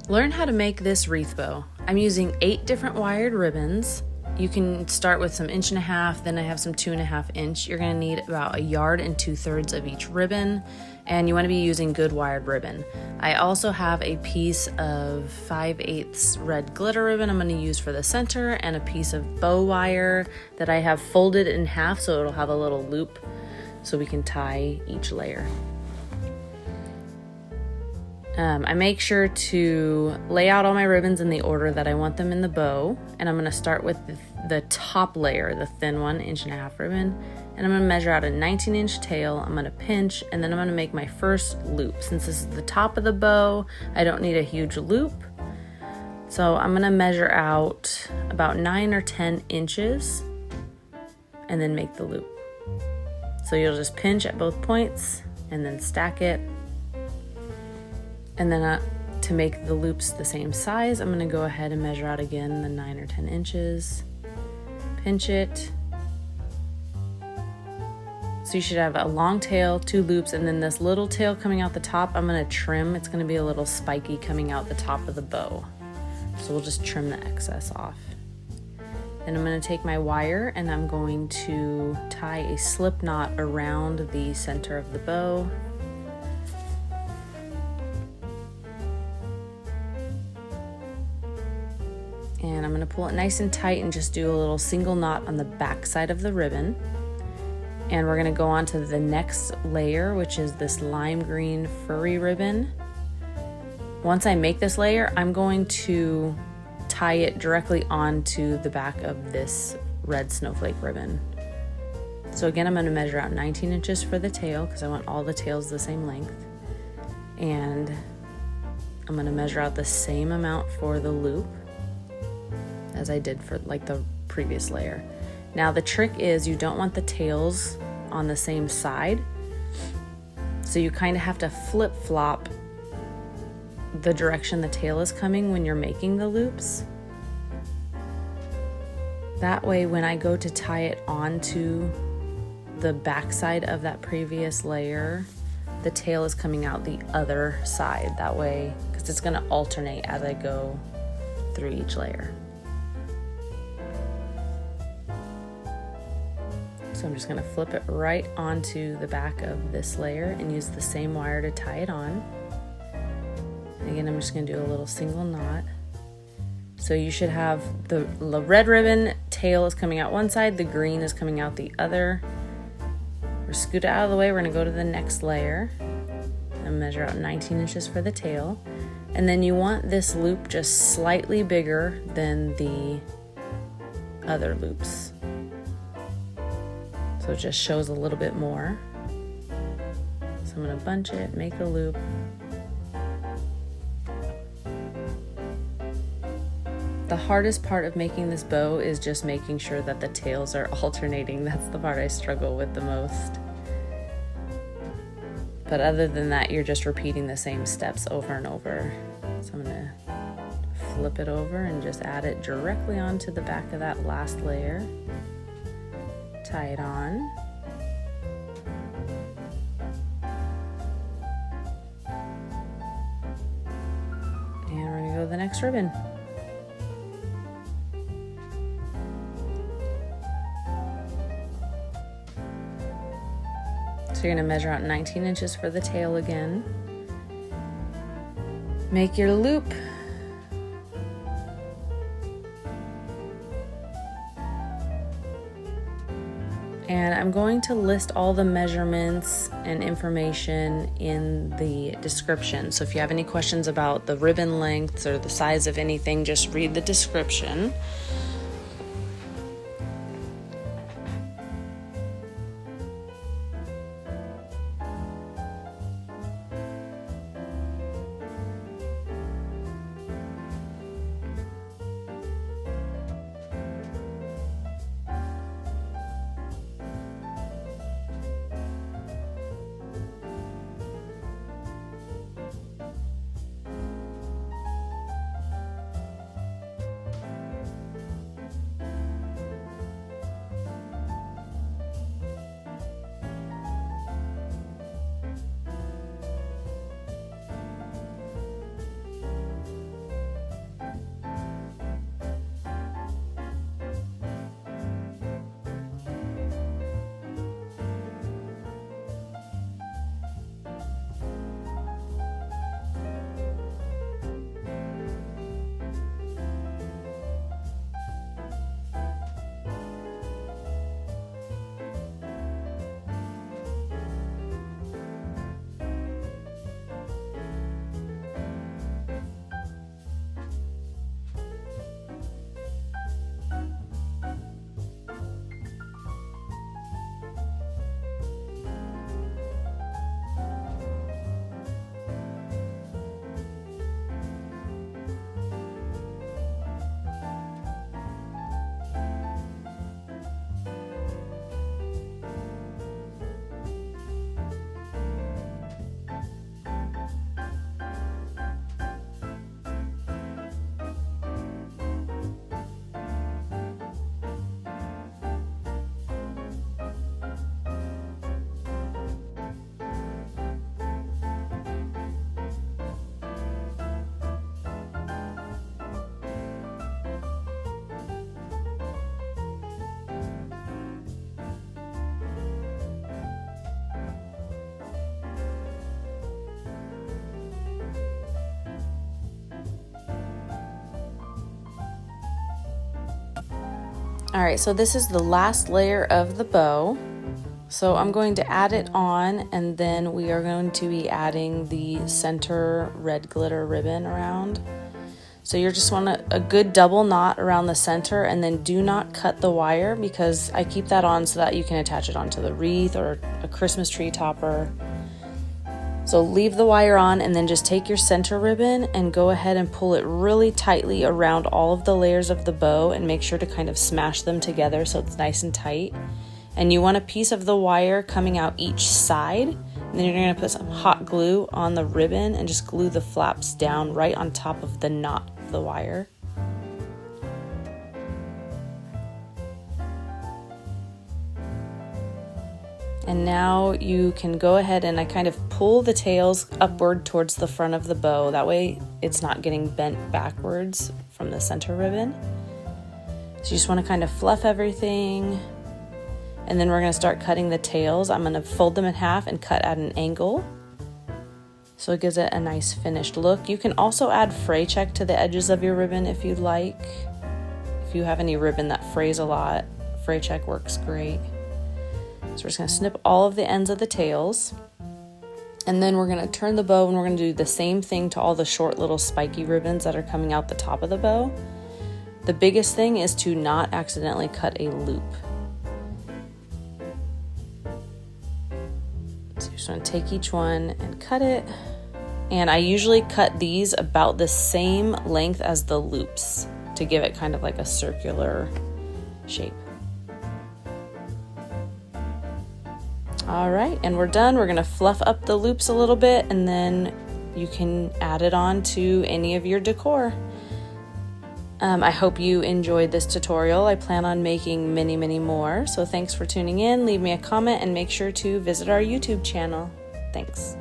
Learn how to make this wreath bow. I'm using 8 different wired ribbons. You can start with some 1.5 inch, then I have some 2.5 inch. You're gonna need about 1 2/3 yards of each ribbon, and you wanna be using good wired ribbon. I also have a piece of 5/8 red glitter ribbon I'm gonna use for the center, and a piece of bow wire that I have folded in half so it'll have a little loop so we can tie each layer. I make sure to lay out all my ribbons in the order that I want them in the bow, and I'm going to start with the top layer, the thin one, 1.5 inch ribbon, and I'm going to measure out a 19-inch tail. I'm going to pinch, and then I'm going to make my first loop. Since this is the top of the bow, I don't need a huge loop, so I'm going to measure out about 9 or 10 inches and then make the loop. So you'll just pinch at both points and then stack it. And then to make the loops the same size, I'm gonna go ahead and measure out again the 9 or 10 inches, pinch it. So you should have a long tail, 2 loops, and then this little tail coming out the top, I'm gonna trim. It's gonna be a little spiky coming out the top of the bow. So we'll just trim the excess off. Then I'm gonna take my wire and I'm going to tie a slip knot around the center of the bow. And I'm going to pull it nice and tight and just do a little single knot on the back side of the ribbon. And we're going to go on to the next layer, which is this lime green furry ribbon. Once I make this layer, I'm going to tie it directly onto the back of this red snowflake ribbon. So again, I'm going to measure out 19 inches for the tail because I want all the tails the same length. And I'm going to measure out the same amount for the loop as I did for like the previous layer. Now the trick is you don't want the tails on the same side, so you kind of have to flip-flop the direction the tail is coming when you're making the loops. That way when I go to tie it onto the back side of that previous layer, the tail is coming out the other side. That way, because it's going to alternate as I go through each layer. So I'm just going to flip it right onto the back of this layer and use the same wire to tie it on. And again, I'm just going to do a little single knot. So you should have the red ribbon tail is coming out one side, the green is coming out the other. We're scoot it out of the way. We're going to go to the next layer and measure out 19 inches for the tail. And then you want this loop just slightly bigger than the other loops. So it just shows a little bit more. So I'm going to bunch it, make a loop. The hardest part of making this bow is just making sure that the tails are alternating. That's the part I struggle with the most. But other than that, you're just repeating the same steps over and over. So I'm going to flip it over and just add it directly onto the back of that last layer. Tie it on. And we're going to go to the next ribbon. So you're going to measure out 19 inches for the tail again. Make your loop. And I'm going to list all the measurements and information in the description. So if you have any questions about the ribbon lengths or the size of anything, just read the description. All right, so this is the last layer of the bow. So I'm going to add it on, and then we are going to be adding the center red glitter ribbon around. So you just want a good double knot around the center, and then do not cut the wire, because I keep that on so that you can attach it onto the wreath or a Christmas tree topper. So leave the wire on, and then just take your center ribbon and go ahead and pull it really tightly around all of the layers of the bow, and make sure to kind of smash them together so it's nice and tight. And you want a piece of the wire coming out each side, and then you're going to put some hot glue on the ribbon and just glue the flaps down right on top of the knot of the wire. And now you can go ahead and I kind of pull the tails upward towards the front of the bow. That way it's not getting bent backwards from the center ribbon. So you just want to kind of fluff everything. And then we're going to start cutting the tails. I'm going to fold them in half and cut at an angle, so it gives it a nice finished look. You can also add fray check to the edges of your ribbon if you'd like. If you have any ribbon that frays a lot, fray check works great. So we're just going to snip all of the ends of the tails. And then we're going to turn the bow, and we're going to do the same thing to all the short little spiky ribbons that are coming out the top of the bow. The biggest thing is to not accidentally cut a loop. So you just want to take each one and cut it. And I usually cut these about the same length as the loops to give it kind of like a circular shape. All right, and we're done. We're gonna fluff up the loops a little bit, and then you can add it on to any of your decor. I hope you enjoyed this tutorial. I plan on making many, many more. So thanks for tuning in. Leave me a comment and make sure to visit our YouTube channel. Thanks.